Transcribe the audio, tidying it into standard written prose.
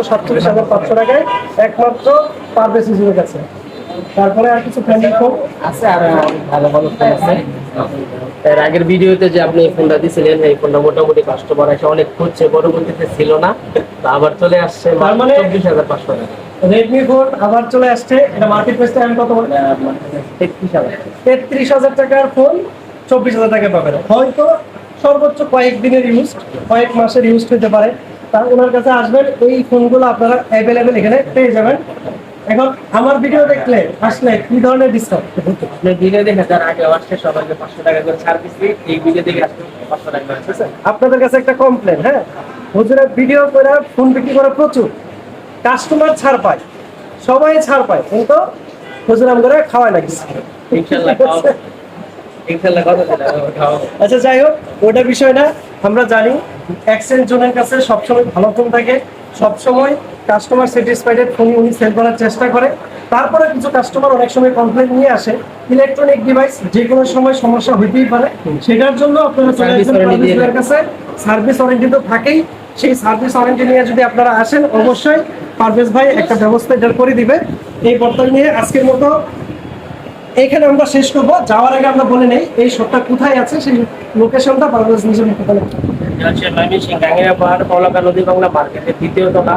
47,500 টাকায় একমাত্র পারভেজ ইউসুফের কাছে। তারপরে আর কিছু ফ্রেন্ডলি ফোন আছে, আর অনেক ভালো ভালো ফোন আছে। এর আগের ভিডিওতে যে আপনি এই ফোনটা দিছিলেন, এই ফোনটা মোটামুটি কাস্টমার এসে অনেক খুঁজছে, পরবর্তীতে ছিল না, তো আবার চলে আসছে। তার মানে 24,500 টাকা রেডমি ফোন আবার চলে আসছে। এটা মার্কেট প্রাইসটা আমি কত বলি? 33,000। 33,000 টাকার ফোন 24,000 টাকায় পাবেন। হয়তো সর্বোচ্চ কয়েকদিনের ইউজ, কয়েক মাসের ইউজ হতে পারে। তা ওনার কাছে আসবেন, এই ফোনগুলো আপনারা অ্যাভেলেবেল এখানে পেয়ে যাবেন। এখন আমার ভিডিও দেখলে আসলে কি ধরনের ডিসকাউন্ট? আপনি ভিডিও দেখে যারা আগে আসছে সবাইকে 500 টাকা করে ছাড় দিচ্ছি, এই ভিডিও দেখে আসলে 500 টাকা করে আছে। আপনাদের কাছে একটা কমপ্লেন, হ্যাঁ, হুজুরা ভিডিও করে ফোন বিক্রি করে প্রচুর, কাস্টমার ছাড় পায়, সবাই ছাড় পায়, কিন্তু হুজুর আমরা খাওয়াই না কিছু। ইনশাআল্লাহ খাওয়াবো। ইনশাআল্লাহ কথা দিলাম খাওয়াবো। আচ্ছা, যাই হোক, ওটা বিষয় না। আমরা জানি এক্সচেঞ্জ জোনের কাছে সবসময় ভালো ফোন থাকে, সবসময় কাস্টমার স্যাটিসফাইডের ফোন উনি সেল করার চেষ্টা করে। তারপরে কিছু কাস্টমার অনেক সময় কমপ্লেন নিয়ে আসে, ইলেকট্রনিক ডিভাইস যে কোনো সময় সমস্যা হইতেই পারে, সেটার জন্য আপনারা চলে আসবেন পারভেজ ভাইয়ের কাছে। সার্ভিস ওয়ারেন্টি তো থাকেই, সেই সার্ভিস ওয়ারেন্টি নিয়ে যদি আপনারা আসেন, অবশ্যই পারভেজ ভাই একটা ব্যবস্থা এটার করে দিবে। এই বর্তমান নিয়ে আজকের মতো এখানে আমরা শেষ করবো। যাওয়ার আগে আমরা বলে নেই এই শপটা কোথায় আছে, সেই লোকেশনটা পারভেজ নিজের মুখে বলে। এটা হচ্ছে ময়মনসিংহ গাঙ্গেরিয়া পাহাড়, কলাকা নদী বাংলা মার্কেটের দ্বিতীয় তলা।